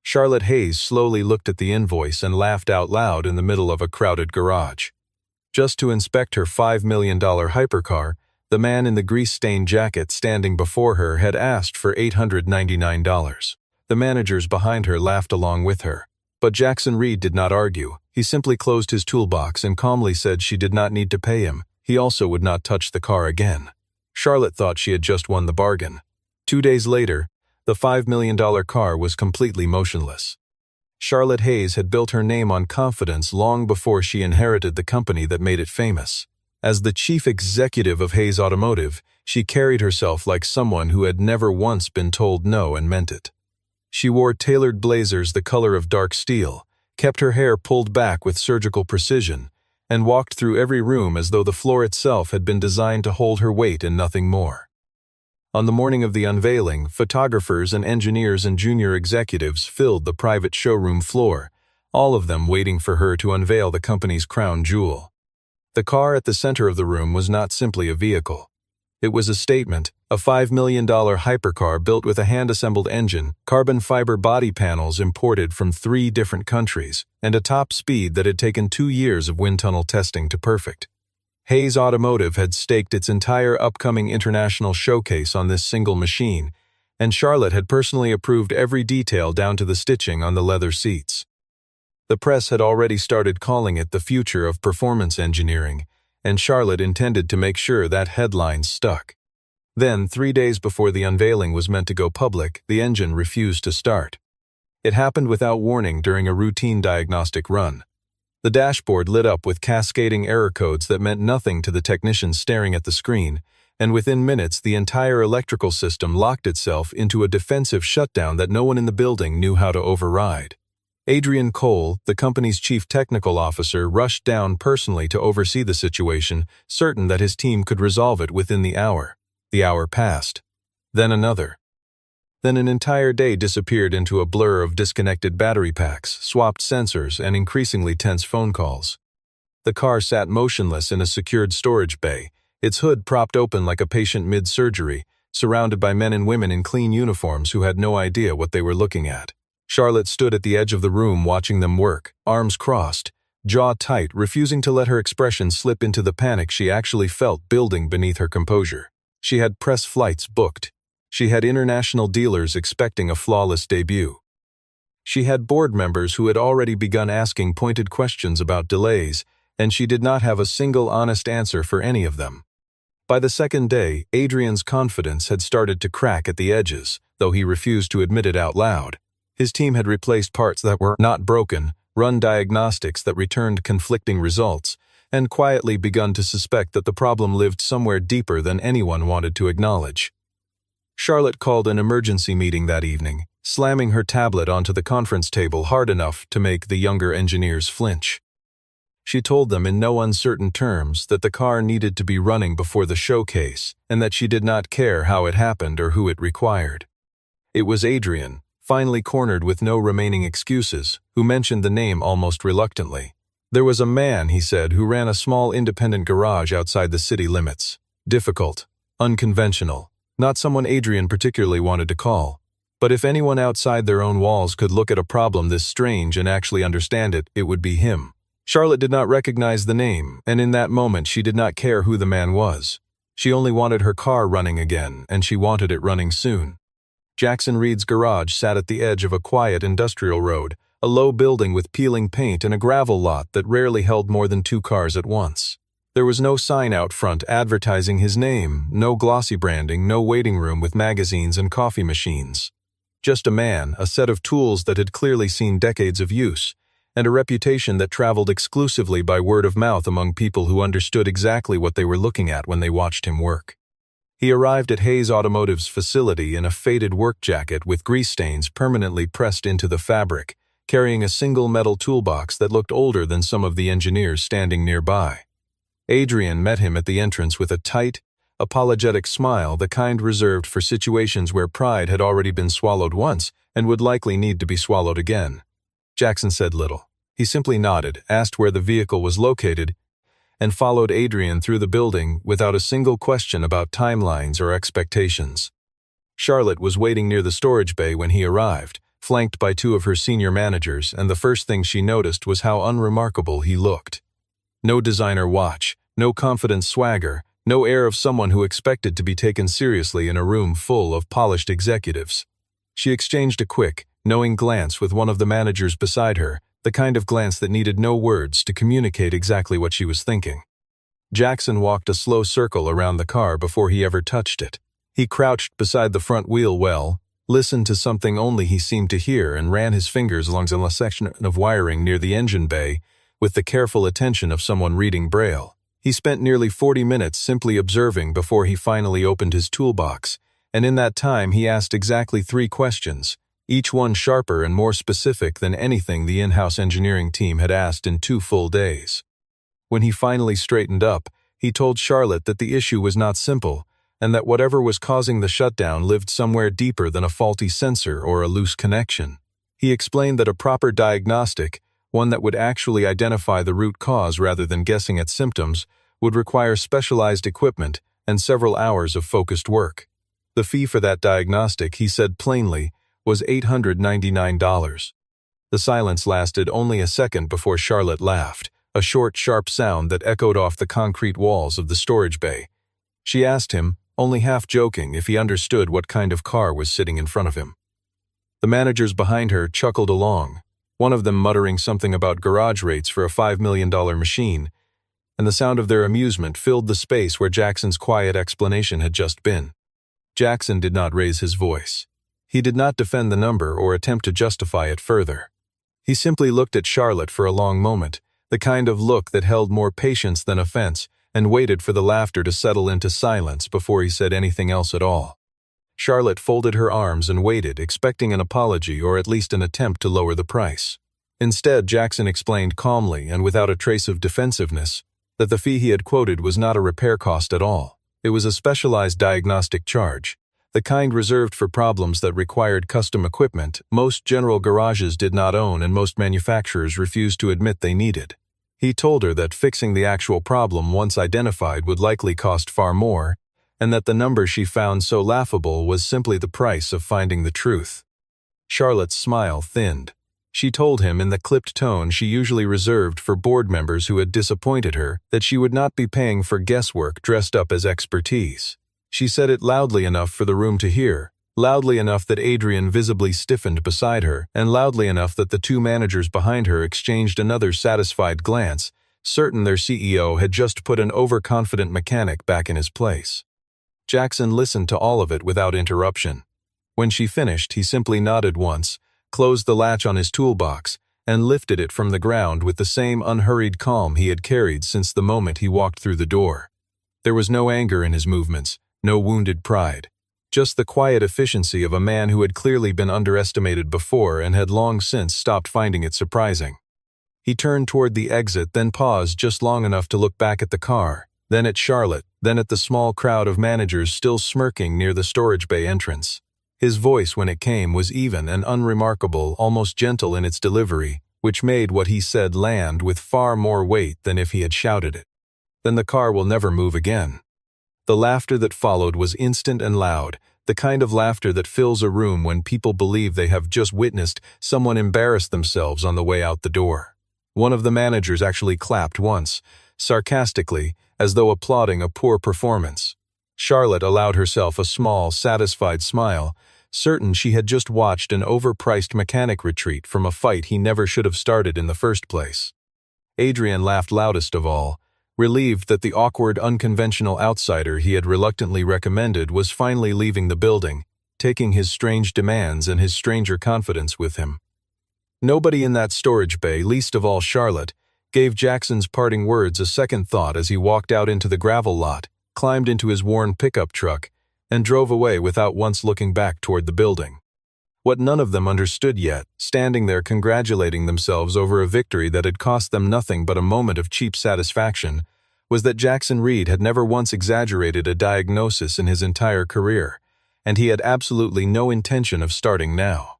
Charlotte Hayes slowly looked at the invoice and laughed out loud in the middle of a crowded garage. Just to inspect her $5 million hypercar, the man in the grease-stained jacket standing before her had asked for $899. The managers behind her laughed along with her. But Jackson Reed did not argue. He simply closed his toolbox and calmly said she did not need to pay him. He also would not touch the car again. Charlotte thought she had just won the bargain. 2 days later, the $5 million car was completely motionless. Charlotte Hayes had built her name on confidence long before she inherited the company that made it famous. As the chief executive of Hayes Automotive, she carried herself like someone who had never once been told no and meant it. She wore tailored blazers the color of dark steel, kept her hair pulled back with surgical precision, and walked through every room as though the floor itself had been designed to hold her weight and nothing more. On the morning of the unveiling, photographers and engineers and junior executives filled the private showroom floor, all of them waiting for her to unveil the company's crown jewel. The car at the center of the room was not simply a vehicle. It was a statement, a $5 million hypercar built with a hand-assembled engine, carbon fiber body panels imported from 3 different countries, and a top speed that had taken 2 years of wind tunnel testing to perfect. Hayes Automotive had staked its entire upcoming international showcase on this single machine, and Charlotte had personally approved every detail down to the stitching on the leather seats. The press had already started calling it the future of performance engineering, and Charlotte intended to make sure that headline stuck. Then, 3 days before the unveiling was meant to go public, the engine refused to start. It happened without warning during a routine diagnostic run. The dashboard lit up with cascading error codes that meant nothing to the technicians staring at the screen, and within minutes the entire electrical system locked itself into a defensive shutdown that no one in the building knew how to override. Adrian Cole, the company's chief technical officer, rushed down personally to oversee the situation, certain that his team could resolve it within the hour. The hour passed. Then another. Then an entire day disappeared into a blur of disconnected battery packs, swapped sensors, and increasingly tense phone calls. The car sat motionless in a secured storage bay, its hood propped open like a patient mid-surgery, surrounded by men and women in clean uniforms who had no idea what they were looking at. Charlotte stood at the edge of the room watching them work, arms crossed, jaw tight, refusing to let her expression slip into the panic she actually felt building beneath her composure. She had press flights booked. She had international dealers expecting a flawless debut. She had board members who had already begun asking pointed questions about delays, and she did not have a single honest answer for any of them. By the second day, Adrian's confidence had started to crack at the edges, though he refused to admit it out loud. His team had replaced parts that were not broken, run diagnostics that returned conflicting results, and quietly begun to suspect that the problem lived somewhere deeper than anyone wanted to acknowledge. Charlotte called an emergency meeting that evening, slamming her tablet onto the conference table hard enough to make the younger engineers flinch. She told them in no uncertain terms that the car needed to be running before the showcase, and that she did not care how it happened or who it required. It was Adrian, finally cornered with no remaining excuses, who mentioned the name almost reluctantly. There was a man, he said, who ran a small independent garage outside the city limits. Difficult, unconventional, not someone Adrian particularly wanted to call. But if anyone outside their own walls could look at a problem this strange and actually understand it, it would be him. Charlotte did not recognize the name, and in that moment she did not care who the man was. She only wanted her car running again, and she wanted it running soon. Jackson Reed's garage sat at the edge of a quiet industrial road, a low building with peeling paint and a gravel lot that rarely held more than 2 cars at once. There was no sign out front advertising his name, no glossy branding, no waiting room with magazines and coffee machines. Just a man, a set of tools that had clearly seen decades of use, and a reputation that traveled exclusively by word of mouth among people who understood exactly what they were looking at when they watched him work. He arrived at Hayes Automotive's facility in a faded work jacket with grease stains permanently pressed into the fabric, carrying a single metal toolbox that looked older than some of the engineers standing nearby. Adrian met him at the entrance with a tight, apologetic smile, the kind reserved for situations where pride had already been swallowed once and would likely need to be swallowed again. Jackson said little. He simply nodded, asked where the vehicle was located, and followed Adrian through the building without a single question about timelines or expectations. Charlotte was waiting near the storage bay when he arrived, flanked by two of her senior managers, and the first thing she noticed was how unremarkable he looked. No designer watch, no confident swagger, no air of someone who expected to be taken seriously in a room full of polished executives. She exchanged a quick, knowing glance with one of the managers beside her, the kind of glance that needed no words to communicate exactly what she was thinking. Jackson walked a slow circle around the car before he ever touched it. He crouched beside the front wheel well, listened to something only he seemed to hear, and ran his fingers along the section of wiring near the engine bay with the careful attention of someone reading Braille. He spent nearly 40 minutes simply observing before he finally opened his toolbox, and in that time he asked exactly 3 questions, each one sharper and more specific than anything the in-house engineering team had asked in 2 full days. When he finally straightened up, he told Charlotte that the issue was not simple, and that whatever was causing the shutdown lived somewhere deeper than a faulty sensor or a loose connection. He explained that a proper diagnostic, one that would actually identify the root cause rather than guessing at symptoms, would require specialized equipment and several hours of focused work. The fee for that diagnostic, he said plainly, was $899. The silence lasted only a second before Charlotte laughed, a short, sharp sound that echoed off the concrete walls of the storage bay. She asked him, only half joking, if he understood what kind of car was sitting in front of him. The managers behind her chuckled along, one of them muttering something about garage rates for a $5 million machine, and the sound of their amusement filled the space where Jackson's quiet explanation had just been. Jackson did not raise his voice. He did not defend the number or attempt to justify it further. He simply looked at Charlotte for a long moment, the kind of look that held more patience than offense, and waited for the laughter to settle into silence before he said anything else at all. Charlotte folded her arms and waited, expecting an apology or at least an attempt to lower the price. Instead, Jackson explained calmly and without a trace of defensiveness that the fee he had quoted was not a repair cost at all. It was a specialized diagnostic charge, the kind reserved for problems that required custom equipment most general garages did not own and most manufacturers refused to admit they needed. He told her that fixing the actual problem once identified would likely cost far more, and that the number she found so laughable was simply the price of finding the truth. Charlotte's smile thinned. She told him in the clipped tone she usually reserved for board members who had disappointed her that she would not be paying for guesswork dressed up as expertise. She said it loudly enough for the room to hear, loudly enough that Adrian visibly stiffened beside her, and loudly enough that the 2 managers behind her exchanged another satisfied glance, certain their CEO had just put an overconfident mechanic back in his place. Jackson listened to all of it without interruption. When she finished, he simply nodded once, closed the latch on his toolbox, and lifted it from the ground with the same unhurried calm he had carried since the moment he walked through the door. There was no anger in his movements, no wounded pride, just the quiet efficiency of a man who had clearly been underestimated before and had long since stopped finding it surprising. He turned toward the exit, then paused just long enough to look back at the car, then at Charlotte, then at the small crowd of managers still smirking near the storage bay entrance. His voice, when it came, was even and unremarkable, almost gentle in its delivery, which made what he said land with far more weight than if he had shouted it. Then the car will never move again. The laughter that followed was instant and loud, the kind of laughter that fills a room when people believe they have just witnessed someone embarrass themselves on the way out the door. One of the managers actually clapped once, sarcastically, as though applauding a poor performance. Charlotte allowed herself a small, satisfied smile, certain she had just watched an overpriced mechanic retreat from a fight he never should have started in the first place. Adrian laughed loudest of all, relieved that the awkward, unconventional outsider he had reluctantly recommended was finally leaving the building, taking his strange demands and his stranger confidence with him. Nobody in that storage bay, least of all Charlotte, gave Jackson's parting words a second thought as he walked out into the gravel lot, climbed into his worn pickup truck, and drove away without once looking back toward the building. What none of them understood yet, standing there congratulating themselves over a victory that had cost them nothing but a moment of cheap satisfaction, was that Jackson Reed had never once exaggerated a diagnosis in his entire career, and he had absolutely no intention of starting now.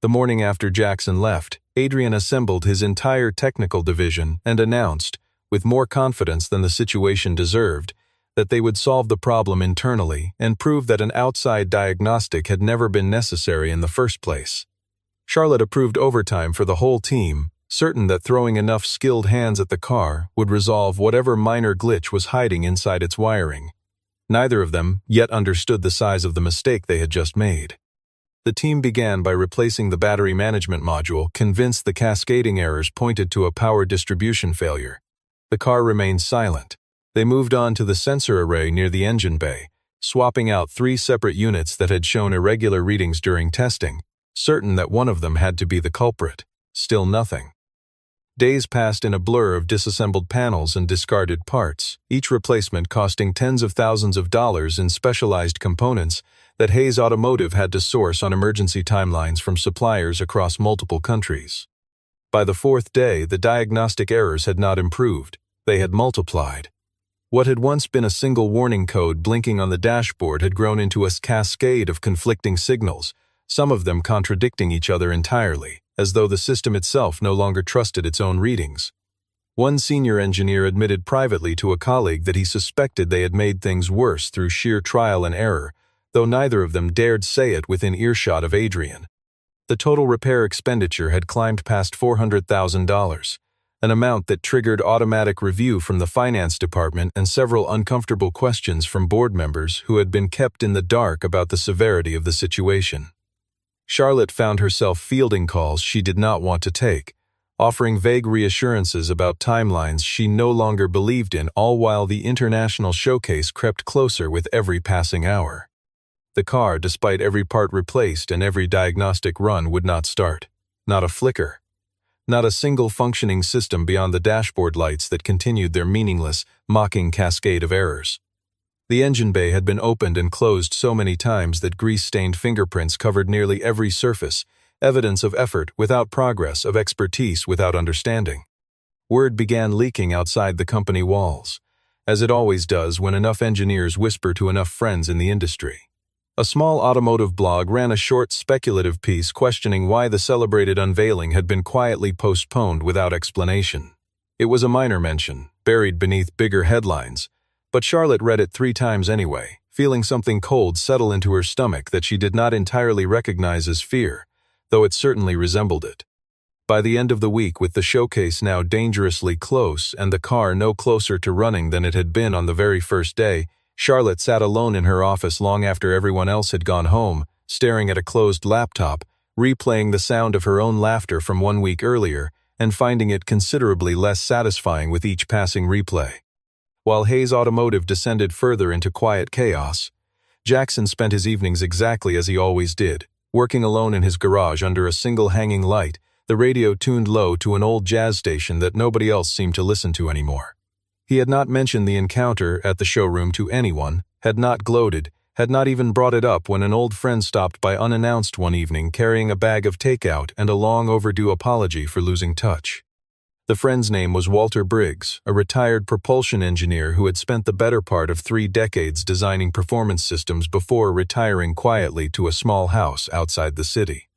The morning after Jackson left, Adrian assembled his entire technical division and announced, with more confidence than the situation deserved, that they would solve the problem internally and prove that an outside diagnostic had never been necessary in the first place. Charlotte approved overtime for the whole team, certain that throwing enough skilled hands at the car would resolve whatever minor glitch was hiding inside its wiring. Neither of them yet understood the size of the mistake they had just made. The team began by replacing the battery management module, convinced the cascading errors pointed to a power distribution failure. The car remained silent. They moved on to the sensor array near the engine bay, swapping out 3 separate units that had shown irregular readings during testing, certain that one of them had to be the culprit. Still nothing. Days passed in a blur of disassembled panels and discarded parts, each replacement costing tens of thousands of dollars in specialized components that Hayes Automotive had to source on emergency timelines from suppliers across multiple countries. By the 4th day, the diagnostic errors had not improved, they had multiplied. What had once been a single warning code blinking on the dashboard had grown into a cascade of conflicting signals, some of them contradicting each other entirely, as though the system itself no longer trusted its own readings. One senior engineer admitted privately to a colleague that he suspected they had made things worse through sheer trial and error, though neither of them dared say it within earshot of Adrian. The total repair expenditure had climbed past $400,000, an amount that triggered automatic review from the finance department and several uncomfortable questions from board members who had been kept in the dark about the severity of the situation. Charlotte found herself fielding calls she did not want to take, offering vague reassurances about timelines she no longer believed in, all while the international showcase crept closer with every passing hour. The car, despite every part replaced and every diagnostic run, would not start. Not a flicker. Not a single functioning system beyond the dashboard lights that continued their meaningless, mocking cascade of errors. The engine bay had been opened and closed so many times that grease-stained fingerprints covered nearly every surface, evidence of effort without progress, of expertise without understanding. Word began leaking outside the company walls, as it always does when enough engineers whisper to enough friends in the industry. A small automotive blog ran a short speculative piece questioning why the celebrated unveiling had been quietly postponed without explanation. It was a minor mention, buried beneath bigger headlines, but Charlotte read it 3 times anyway, feeling something cold settle into her stomach that she did not entirely recognize as fear, though it certainly resembled it. By the end of the week, with the showcase now dangerously close and the car no closer to running than it had been on the very first day, Charlotte sat alone in her office long after everyone else had gone home, staring at a closed laptop, replaying the sound of her own laughter from 1 week earlier, and finding it considerably less satisfying with each passing replay. While Hayes Automotive descended further into quiet chaos, Jackson spent his evenings exactly as he always did, working alone in his garage under a single hanging light, the radio tuned low to an old jazz station that nobody else seemed to listen to anymore. He had not mentioned the encounter at the showroom to anyone, had not gloated, had not even brought it up when an old friend stopped by unannounced one evening carrying a bag of takeout and a long overdue apology for losing touch. The friend's name was Walter Briggs, a retired propulsion engineer who had spent the better part of 3 decades designing performance systems before retiring quietly to a small house outside the city.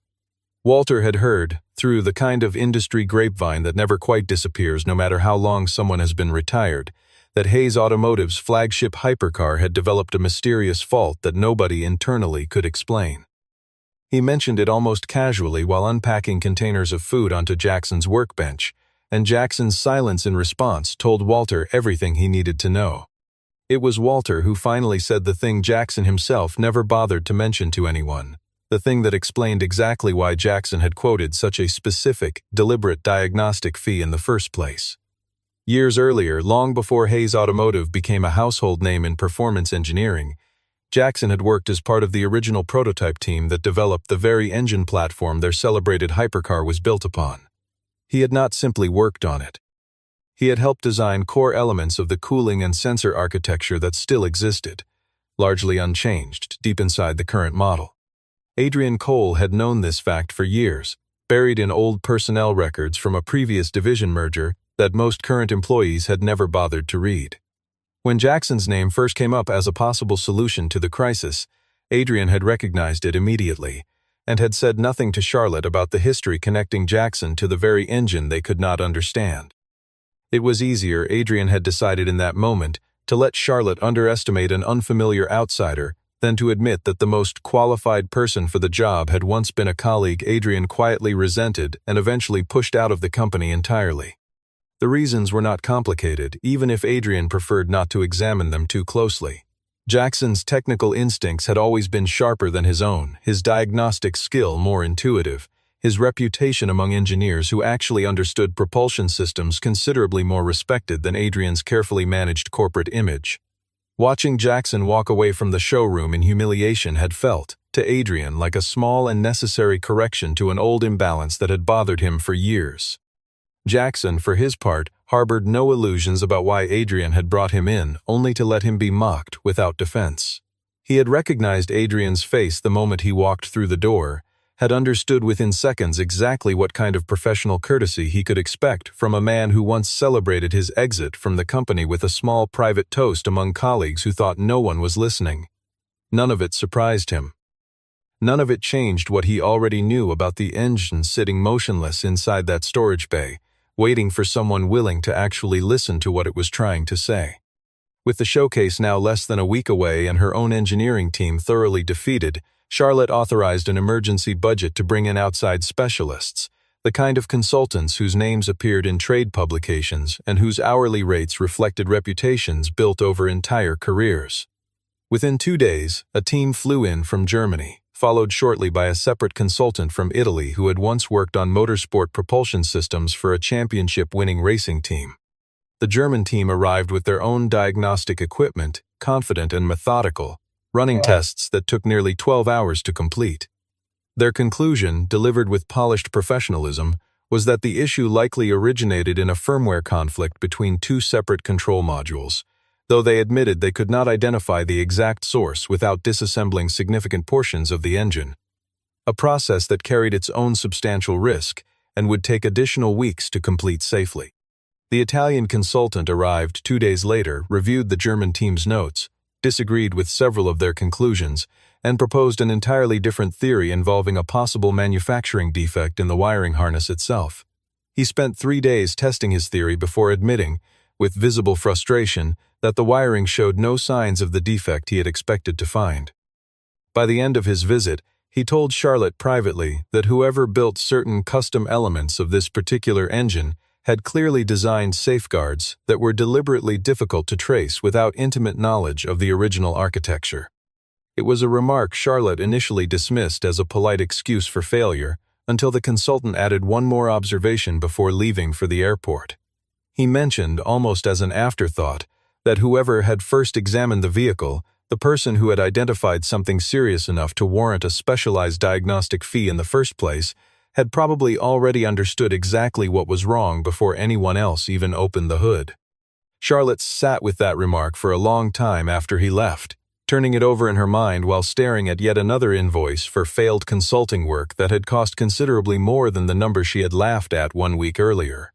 Walter had heard, through the kind of industry grapevine that never quite disappears no matter how long someone has been retired, that Hayes Automotive's flagship hypercar had developed a mysterious fault that nobody internally could explain. He mentioned it almost casually while unpacking containers of food onto Jackson's workbench, and Jackson's silence in response told Walter everything he needed to know. It was Walter who finally said the thing Jackson himself never bothered to mention to anyone, the thing that explained exactly why Jackson had quoted such a specific, deliberate diagnostic fee in the first place. Years earlier, long before Hayes Automotive became a household name in performance engineering, Jackson had worked as part of the original prototype team that developed the very engine platform their celebrated hypercar was built upon. He had not simply worked on it. He had helped design core elements of the cooling and sensor architecture that still existed, largely unchanged, deep inside the current model. Adrian Cole had known this fact for years, buried in old personnel records from a previous division merger that most current employees had never bothered to read. When Jackson's name first came up as a possible solution to the crisis, Adrian had recognized it immediately, and had said nothing to Charlotte about the history connecting Jackson to the very engine they could not understand. It was easier, Adrian had decided in that moment, to let Charlotte underestimate an unfamiliar outsider than to admit that the most qualified person for the job had once been a colleague Adrian quietly resented and eventually pushed out of the company entirely. The reasons were not complicated, even if Adrian preferred not to examine them too closely. Jackson's technical instincts had always been sharper than his own, his diagnostic skill more intuitive, his reputation among engineers who actually understood propulsion systems considerably more respected than Adrian's carefully managed corporate image. Watching Jackson walk away from the showroom in humiliation had felt, to Adrian, like a small and necessary correction to an old imbalance that had bothered him for years. Jackson, for his part, harbored no illusions about why Adrian had brought him in, only to let him be mocked without defense. He had recognized Adrian's face the moment he walked through the door, had understood within seconds exactly what kind of professional courtesy he could expect from a man who once celebrated his exit from the company with a small private toast among colleagues who thought no one was listening. None of it surprised him. None of it changed what he already knew about the engine sitting motionless inside that storage bay, waiting for someone willing to actually listen to what it was trying to say. With the showcase now less than a week away and her own engineering team thoroughly defeated, Charlotte authorized an emergency budget to bring in outside specialists, the kind of consultants whose names appeared in trade publications and whose hourly rates reflected reputations built over entire careers. Within 2 days, a team flew in from Germany, followed shortly by a separate consultant from Italy who had once worked on motorsport propulsion systems for a championship-winning racing team. The German team arrived with their own diagnostic equipment, confident and methodical, running tests that took nearly 12 hours to complete. Their conclusion, delivered with polished professionalism, was that the issue likely originated in a firmware conflict between 2 separate control modules, though they admitted they could not identify the exact source without disassembling significant portions of the engine, a process that carried its own substantial risk and would take additional weeks to complete safely. The Italian consultant arrived 2 days later, reviewed the German team's notes, disagreed with several of their conclusions, and proposed an entirely different theory involving a possible manufacturing defect in the wiring harness itself. He spent 3 days testing his theory before admitting, with visible frustration, that the wiring showed no signs of the defect he had expected to find. By the end of his visit, he told Charlotte privately that whoever built certain custom elements of this particular engine had clearly designed safeguards that were deliberately difficult to trace without intimate knowledge of the original architecture. It was a remark Charlotte initially dismissed as a polite excuse for failure, until the consultant added one more observation before leaving for the airport. He mentioned, almost as an afterthought, that whoever had first examined the vehicle, the person who had identified something serious enough to warrant a specialized diagnostic fee in the first place, had probably already understood exactly what was wrong before anyone else even opened the hood. Charlotte sat with that remark for a long time after he left, turning it over in her mind while staring at yet another invoice for failed consulting work that had cost considerably more than the number she had laughed at 1 week earlier.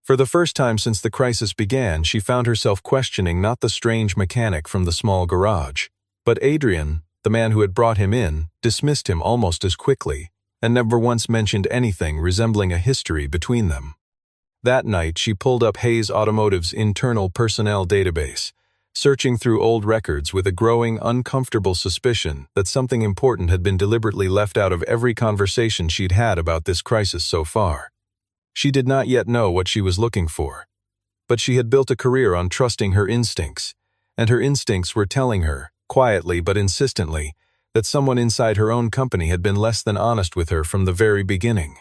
For the first time since the crisis began, she found herself questioning not the strange mechanic from the small garage, but Adrian, the man who had brought him in, dismissed him almost as quickly, and never once mentioned anything resembling a history between them. That night, she pulled up Hayes Automotive's internal personnel database, searching through old records with a growing, uncomfortable suspicion that something important had been deliberately left out of every conversation she'd had about this crisis so far. She did not yet know what she was looking for, but she had built a career on trusting her instincts, and her instincts were telling her, quietly but insistently, that someone inside her own company had been less than honest with her from the very beginning.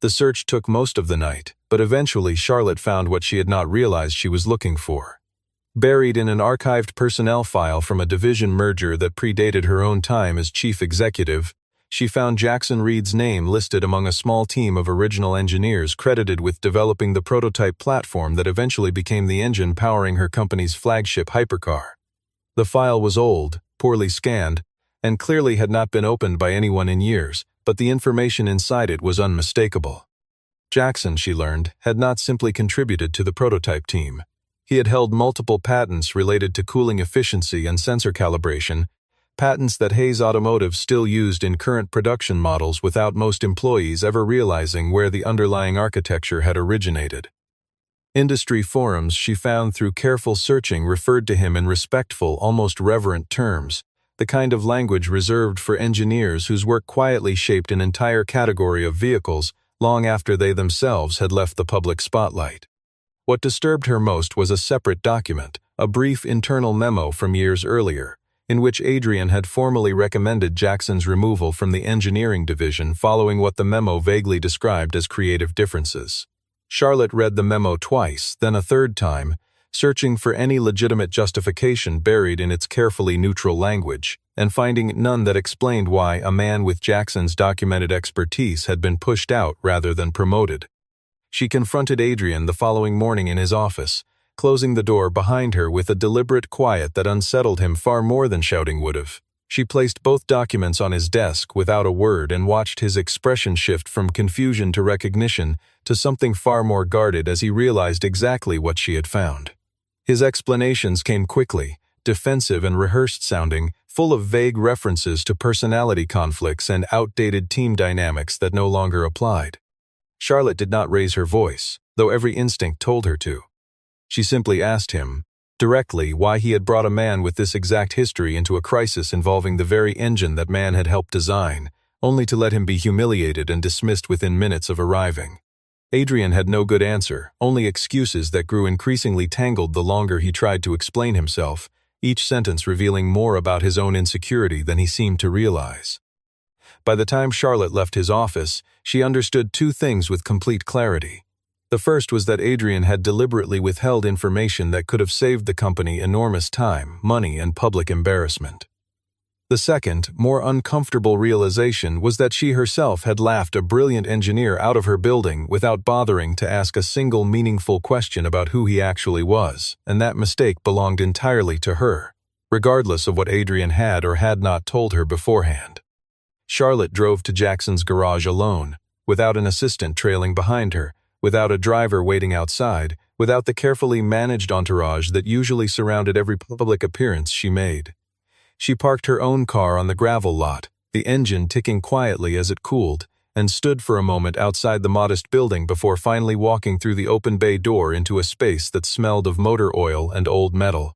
The search took most of the night, but eventually Charlotte found what she had not realized she was looking for. Buried in an archived personnel file from a division merger that predated her own time as chief executive, she found Jackson Reed's name listed among a small team of original engineers credited with developing the prototype platform that eventually became the engine powering her company's flagship hypercar. The file was old, poorly scanned, and clearly had not been opened by anyone in years, but the information inside it was unmistakable. Jackson, she learned, had not simply contributed to the prototype team. He had held multiple patents related to cooling efficiency and sensor calibration, patents that Hayes Automotive still used in current production models without most employees ever realizing where the underlying architecture had originated. Industry forums she found through careful searching referred to him in respectful, almost reverent terms, the kind of language reserved for engineers whose work quietly shaped an entire category of vehicles long after they themselves had left the public spotlight. What disturbed her most was a separate document, a brief internal memo from years earlier, in which Adrian had formally recommended Jackson's removal from the engineering division following what the memo vaguely described as creative differences. Charlotte read the memo twice, then a third time, searching for any legitimate justification buried in its carefully neutral language, and finding none that explained why a man with Jackson's documented expertise had been pushed out rather than promoted. She confronted Adrian the following morning in his office, closing the door behind her with a deliberate quiet that unsettled him far more than shouting would have. She placed both documents on his desk without a word and watched his expression shift from confusion to recognition to something far more guarded as he realized exactly what she had found. His explanations came quickly, defensive and rehearsed sounding, full of vague references to personality conflicts and outdated team dynamics that no longer applied. Charlotte did not raise her voice, though every instinct told her to. She simply asked him, directly, why he had brought a man with this exact history into a crisis involving the very engine that man had helped design, only to let him be humiliated and dismissed within minutes of arriving. Adrian had no good answer, only excuses that grew increasingly tangled the longer he tried to explain himself, each sentence revealing more about his own insecurity than he seemed to realize. By the time Charlotte left his office, she understood two things with complete clarity. The first was that Adrian had deliberately withheld information that could have saved the company enormous time, money, and public embarrassment. The second, more uncomfortable realization was that she herself had laughed a brilliant engineer out of her building without bothering to ask a single meaningful question about who he actually was, and that mistake belonged entirely to her, regardless of what Adrian had or had not told her beforehand. Charlotte drove to Jackson's garage alone, without an assistant trailing behind her, without a driver waiting outside, without the carefully managed entourage that usually surrounded every public appearance she made. She parked her own car on the gravel lot, the engine ticking quietly as it cooled, and stood for a moment outside the modest building before finally walking through the open bay door into a space that smelled of motor oil and old metal.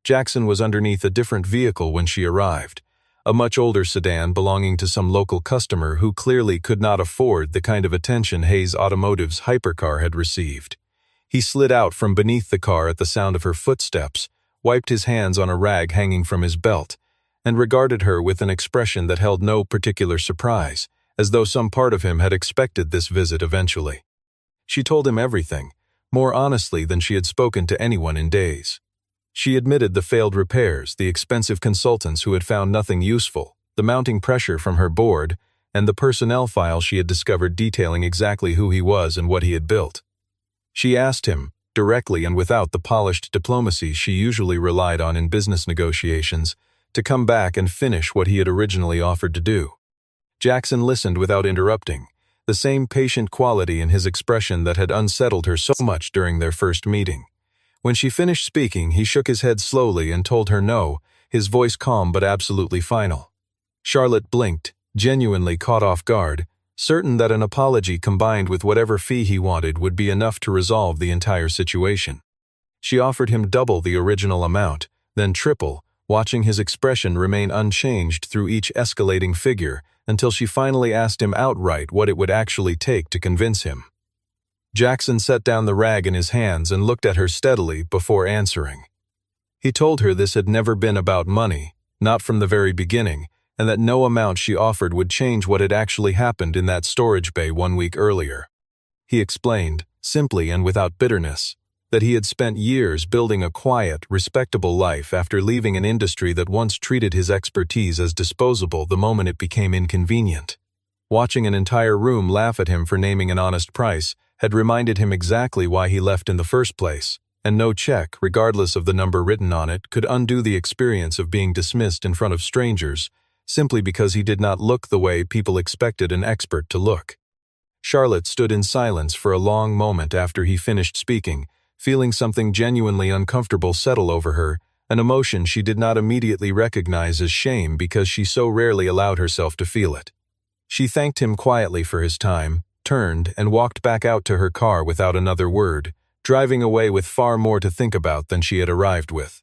Jackson was underneath a different vehicle when she arrived, a much older sedan belonging to some local customer who clearly could not afford the kind of attention Hayes Automotive's hypercar had received. He slid out from beneath the car at the sound of her footsteps, wiped his hands on a rag hanging from his belt, and regarded her with an expression that held no particular surprise, as though some part of him had expected this visit eventually. She told him everything, more honestly than she had spoken to anyone in days. She admitted the failed repairs, the expensive consultants who had found nothing useful, the mounting pressure from her board, and the personnel file she had discovered detailing exactly who he was and what he had built. She asked him, directly and without the polished diplomacy she usually relied on in business negotiations, to come back and finish what he had originally offered to do. Jackson listened without interrupting, the same patient quality in his expression that had unsettled her so much during their first meeting. When she finished speaking, he shook his head slowly and told her no, his voice calm but absolutely final. Charlotte blinked, genuinely caught off guard, certain that an apology combined with whatever fee he wanted would be enough to resolve the entire situation. She offered him double the original amount, then triple, watching his expression remain unchanged through each escalating figure until she finally asked him outright what it would actually take to convince him. Jackson set down the rag in his hands and looked at her steadily before answering. He told her this had never been about money, not from the very beginning, and that no amount she offered would change what had actually happened in that storage bay 1 week earlier. He explained, simply and without bitterness, that he had spent years building a quiet, respectable life after leaving an industry that once treated his expertise as disposable the moment it became inconvenient. Watching an entire room laugh at him for naming an honest price had reminded him exactly why he left in the first place, and no check, regardless of the number written on it, could undo the experience of being dismissed in front of strangers, simply because he did not look the way people expected an expert to look. Charlotte stood in silence for a long moment after he finished speaking, feeling something genuinely uncomfortable settle over her, an emotion she did not immediately recognize as shame because she so rarely allowed herself to feel it. She thanked him quietly for his time, turned, and walked back out to her car without another word, driving away with far more to think about than she had arrived with.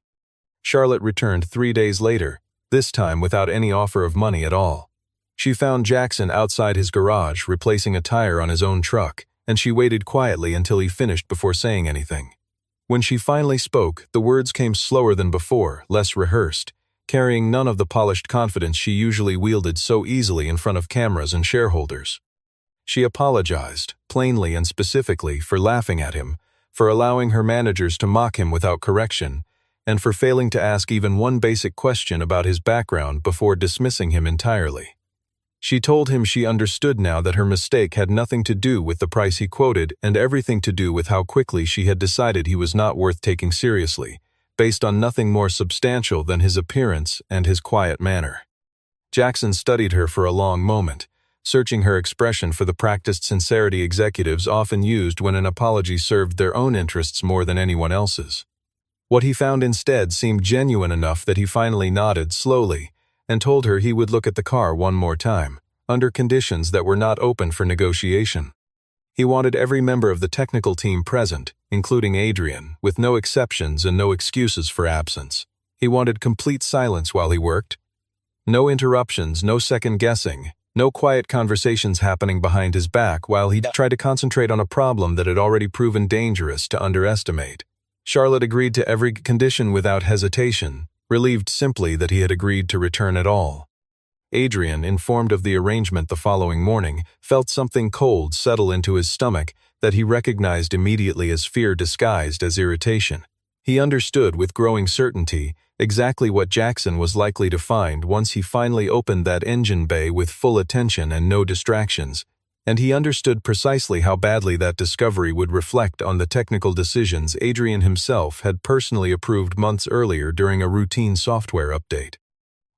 Charlotte returned 3 days later, this time without any offer of money at all. She found Jackson outside his garage replacing a tire on his own truck, and she waited quietly until he finished before saying anything. When she finally spoke, the words came slower than before, less rehearsed, carrying none of the polished confidence she usually wielded so easily in front of cameras and shareholders. She apologized, plainly and specifically, for laughing at him, for allowing her managers to mock him without correction, and for failing to ask even one basic question about his background before dismissing him entirely. She told him she understood now that her mistake had nothing to do with the price he quoted and everything to do with how quickly she had decided he was not worth taking seriously, based on nothing more substantial than his appearance and his quiet manner. Jackson studied her for a long moment, searching her expression for the practiced sincerity executives often used when an apology served their own interests more than anyone else's. What he found instead seemed genuine enough that he finally nodded slowly and told her he would look at the car one more time, under conditions that were not open for negotiation. He wanted every member of the technical team present, including Adrian, with no exceptions and no excuses for absence. He wanted complete silence while he worked. No interruptions, no second-guessing, no quiet conversations happening behind his back while he tried to concentrate on a problem that had already proven dangerous to underestimate. Charlotte agreed to every condition without hesitation, relieved simply that he had agreed to return at all. Adrian, informed of the arrangement the following morning, felt something cold settle into his stomach that he recognized immediately as fear disguised as irritation. He understood with growing certainty exactly what Jackson was likely to find once he finally opened that engine bay with full attention and no distractions, and he understood precisely how badly that discovery would reflect on the technical decisions Adrian himself had personally approved months earlier during a routine software update.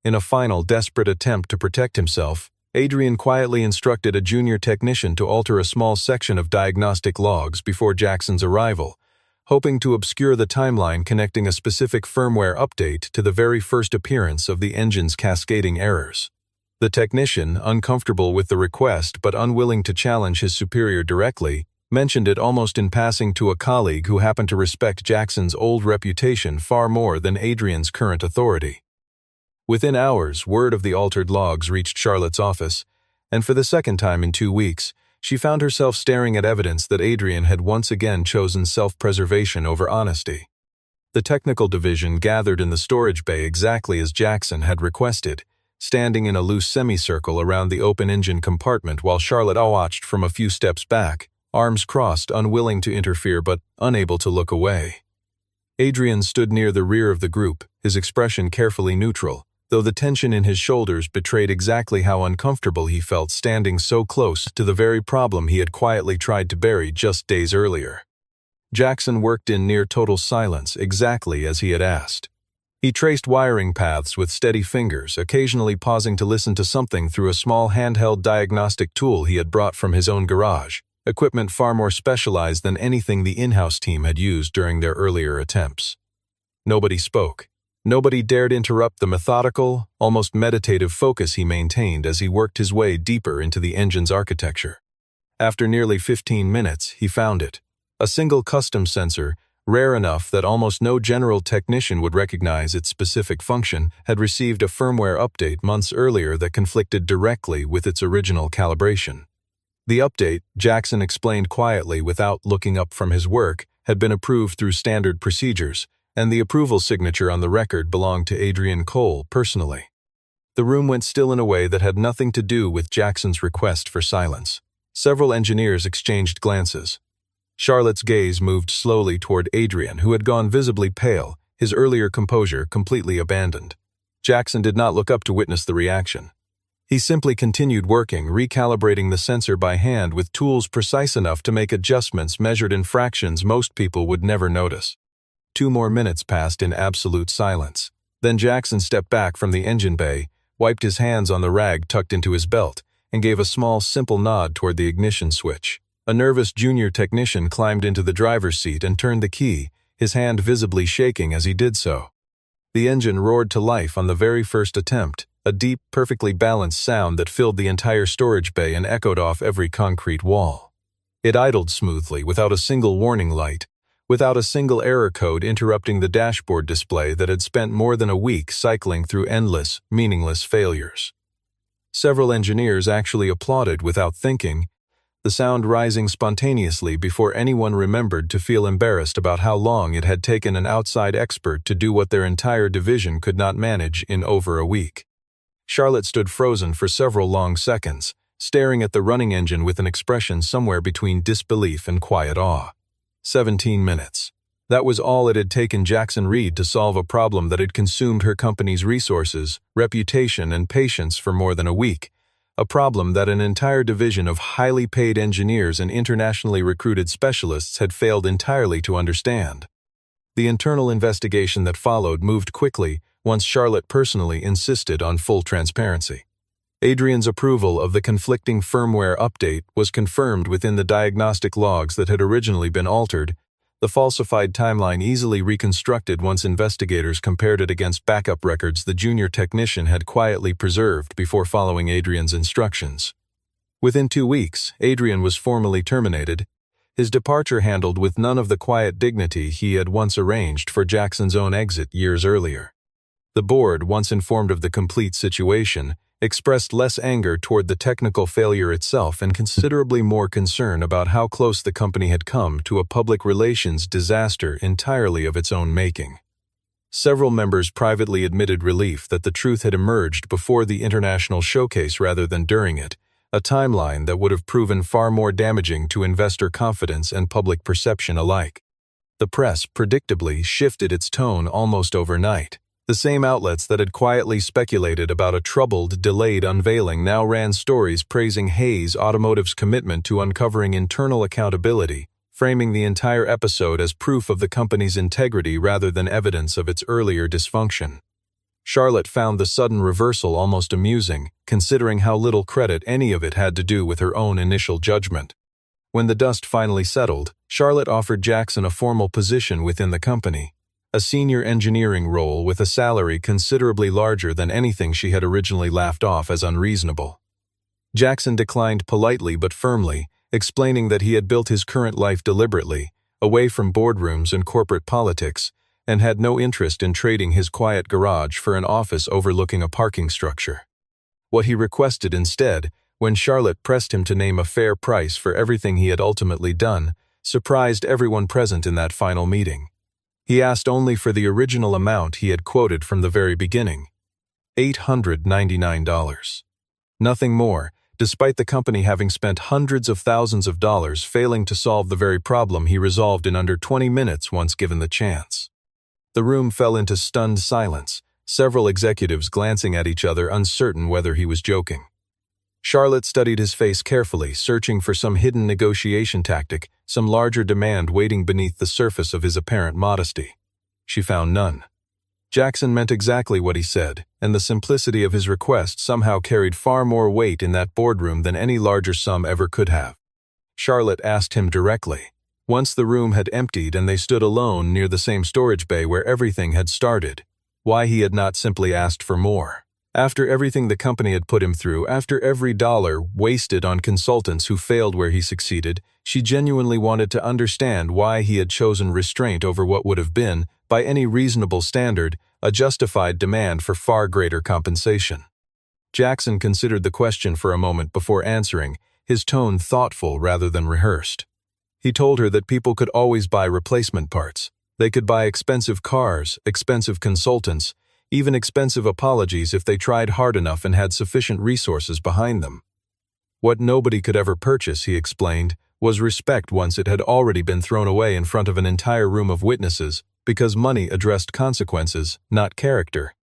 In a final desperate attempt to protect himself, Adrian quietly instructed a junior technician to alter a small section of diagnostic logs before Jackson's arrival, hoping to obscure the timeline connecting a specific firmware update to the very first appearance of the engine's cascading errors. The technician, uncomfortable with the request but unwilling to challenge his superior directly, mentioned it almost in passing to a colleague who happened to respect Jackson's old reputation far more than Adrian's current authority. Within hours, word of the altered logs reached Charlotte's office, and for the second time in 2 weeks, she found herself staring at evidence that Adrian had once again chosen self-preservation over honesty. The technical division gathered in the storage bay exactly as Jackson had requested, standing in a loose semicircle around the open engine compartment while Charlotte watched from a few steps back, arms crossed, unwilling to interfere but unable to look away. Adrian stood near the rear of the group, his expression carefully neutral, though the tension in his shoulders betrayed exactly how uncomfortable he felt standing so close to the very problem he had quietly tried to bury just days earlier. Jackson worked in near total silence, exactly as he had asked. He traced wiring paths with steady fingers, occasionally pausing to listen to something through a small handheld diagnostic tool he had brought from his own garage, equipment far more specialized than anything the in-house team had used during their earlier attempts. Nobody spoke. Nobody dared interrupt the methodical, almost meditative focus he maintained as he worked his way deeper into the engine's architecture. After nearly 15 minutes, he found it. A single custom sensor, rare enough that almost no general technician would recognize its specific function, had received a firmware update months earlier that conflicted directly with its original calibration. The update, Jackson explained quietly without looking up from his work, had been approved through standard procedures, and the approval signature on the record belonged to Adrian Cole personally. The room went still in a way that had nothing to do with Jackson's request for silence. Several engineers exchanged glances. Charlotte's gaze moved slowly toward Adrian, who had gone visibly pale, his earlier composure completely abandoned. Jackson did not look up to witness the reaction. He simply continued working, recalibrating the sensor by hand with tools precise enough to make adjustments measured in fractions most people would never notice. 2 more minutes passed in absolute silence. Then Jackson stepped back from the engine bay, wiped his hands on the rag tucked into his belt, and gave a small, simple nod toward the ignition switch. A nervous junior technician climbed into the driver's seat and turned the key, his hand visibly shaking as he did so. The engine roared to life on the very first attempt, a deep, perfectly balanced sound that filled the entire storage bay and echoed off every concrete wall. It idled smoothly, without a single warning light, without a single error code interrupting the dashboard display that had spent more than a week cycling through endless, meaningless failures. Several engineers actually applauded without thinking, the sound rising spontaneously before anyone remembered to feel embarrassed about how long it had taken an outside expert to do what their entire division could not manage in over a week. Charlotte stood frozen for several long seconds, staring at the running engine with an expression somewhere between disbelief and quiet awe. 17 minutes. That was all it had taken Jackson Reed to solve a problem that had consumed her company's resources, reputation, and patience for more than a week. A problem that an entire division of highly paid engineers and internationally recruited specialists had failed entirely to understand. The internal investigation that followed moved quickly once Charlotte personally insisted on full transparency. Adrian's approval of the conflicting firmware update was confirmed within the diagnostic logs that had originally been altered, the falsified timeline easily reconstructed once investigators compared it against backup records the junior technician had quietly preserved before following Adrian's instructions. Within 2 weeks, Adrian was formally terminated, his departure handled with none of the quiet dignity he had once arranged for Jackson's own exit years earlier. The board, once informed of the complete situation, expressed less anger toward the technical failure itself and considerably more concern about how close the company had come to a public relations disaster entirely of its own making. Several members privately admitted relief that the truth had emerged before the international showcase rather than during it, a timeline that would have proven far more damaging to investor confidence and public perception alike. The press, predictably, shifted its tone almost overnight. The same outlets that had quietly speculated about a troubled, delayed unveiling now ran stories praising Hayes Automotive's commitment to uncovering internal accountability, framing the entire episode as proof of the company's integrity rather than evidence of its earlier dysfunction. Charlotte found the sudden reversal almost amusing, considering how little credit any of it had to do with her own initial judgment. When the dust finally settled, Charlotte offered Jackson a formal position within the company, a senior engineering role with a salary considerably larger than anything she had originally laughed off as unreasonable. Jackson declined politely but firmly, explaining that he had built his current life deliberately, away from boardrooms and corporate politics, and had no interest in trading his quiet garage for an office overlooking a parking structure. What he requested instead, when Charlotte pressed him to name a fair price for everything he had ultimately done, surprised everyone present in that final meeting. He asked only for the original amount he had quoted from the very beginning, $899. Nothing more, despite the company having spent hundreds of thousands of dollars failing to solve the very problem he resolved in under 20 minutes once given the chance. The room fell into stunned silence, several executives glancing at each other uncertain whether he was joking. Charlotte studied his face carefully, searching for some hidden negotiation tactic, some larger demand waiting beneath the surface of his apparent modesty. She found none. Jackson meant exactly what he said, and the simplicity of his request somehow carried far more weight in that boardroom than any larger sum ever could have. Charlotte asked him directly. Once the room had emptied and they stood alone near the same storage bay where everything had started, why he had not simply asked for more. After everything the company had put him through, after every dollar wasted on consultants who failed where he succeeded, she genuinely wanted to understand why he had chosen restraint over what would have been, by any reasonable standard, a justified demand for far greater compensation. Jackson considered the question for a moment before answering, his tone thoughtful rather than rehearsed. He told her that people could always buy replacement parts. They could buy expensive cars, expensive consultants, even expensive apologies if they tried hard enough and had sufficient resources behind them. What nobody could ever purchase, he explained, was respect once it had already been thrown away in front of an entire room of witnesses, because money addressed consequences, not character.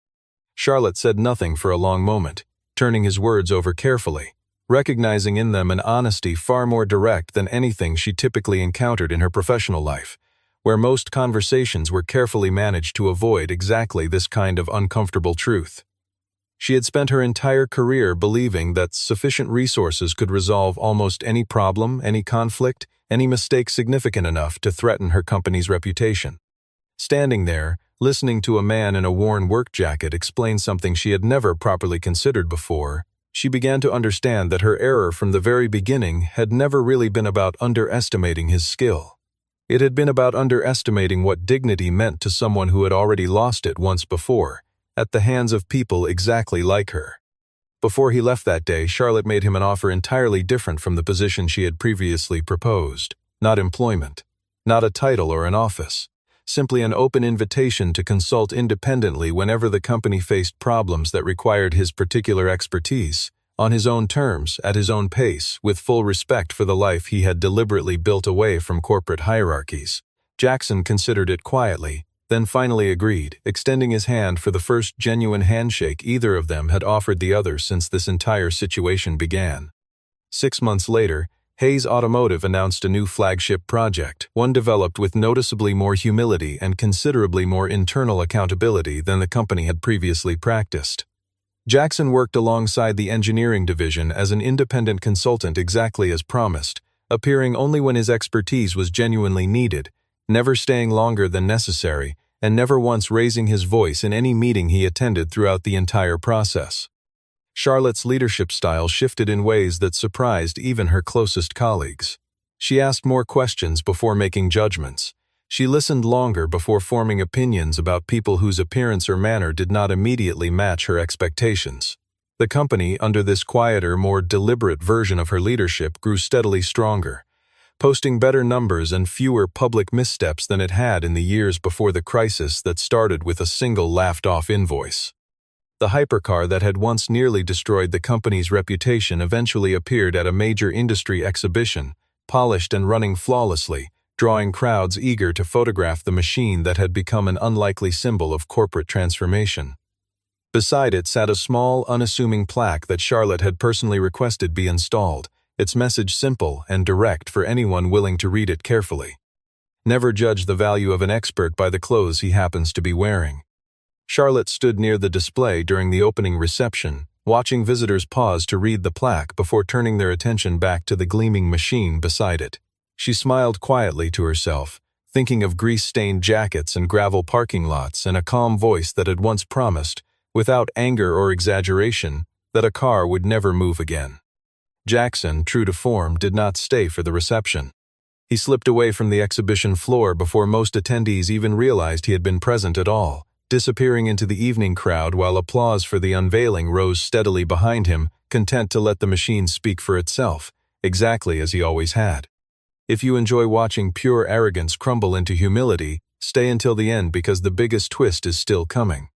Charlotte said nothing for a long moment, turning his words over carefully, recognizing in them an honesty far more direct than anything she typically encountered in her professional life, where most conversations were carefully managed to avoid exactly this kind of uncomfortable truth. She had spent her entire career believing that sufficient resources could resolve almost any problem, any conflict, any mistake significant enough to threaten her company's reputation. Standing there, listening to a man in a worn work jacket explain something she had never properly considered before, she began to understand that her error from the very beginning had never really been about underestimating his skill. It had been about underestimating what dignity meant to someone who had already lost it once before, at the hands of people exactly like her. Before he left that day, Charlotte made him an offer entirely different from the position she had previously proposed. Not employment, not a title or an office, simply an open invitation to consult independently whenever the company faced problems that required his particular expertise, on his own terms, at his own pace, with full respect for the life he had deliberately built away from corporate hierarchies. Jackson considered it quietly, then finally agreed, extending his hand for the first genuine handshake either of them had offered the other since this entire situation began. 6 months later, Hayes Automotive announced a new flagship project, one developed with noticeably more humility and considerably more internal accountability than the company had previously practiced. Jackson worked alongside the engineering division as an independent consultant exactly as promised, appearing only when his expertise was genuinely needed, never staying longer than necessary, and never once raising his voice in any meeting he attended throughout the entire process. Charlotte's leadership style shifted in ways that surprised even her closest colleagues. She asked more questions before making judgments. She listened longer before forming opinions about people whose appearance or manner did not immediately match her expectations. The company, under this quieter, more deliberate version of her leadership, grew steadily stronger, posting better numbers and fewer public missteps than it had in the years before the crisis that started with a single laughed-off invoice. The hypercar that had once nearly destroyed the company's reputation eventually appeared at a major industry exhibition, polished and running flawlessly, drawing crowds eager to photograph the machine that had become an unlikely symbol of corporate transformation. Beside it sat a small, unassuming plaque that Charlotte had personally requested be installed, its message simple and direct for anyone willing to read it carefully. Never judge the value of an expert by the clothes he happens to be wearing. Charlotte stood near the display during the opening reception, watching visitors pause to read the plaque before turning their attention back to the gleaming machine beside it. She smiled quietly to herself, thinking of grease-stained jackets and gravel parking lots and a calm voice that had once promised, without anger or exaggeration, that a car would never move again. Jackson, true to form, did not stay for the reception. He slipped away from the exhibition floor before most attendees even realized he had been present at all, disappearing into the evening crowd while applause for the unveiling rose steadily behind him, content to let the machine speak for itself, exactly as he always had. If you enjoy watching pure arrogance crumble into humility, stay until the end because the biggest twist is still coming.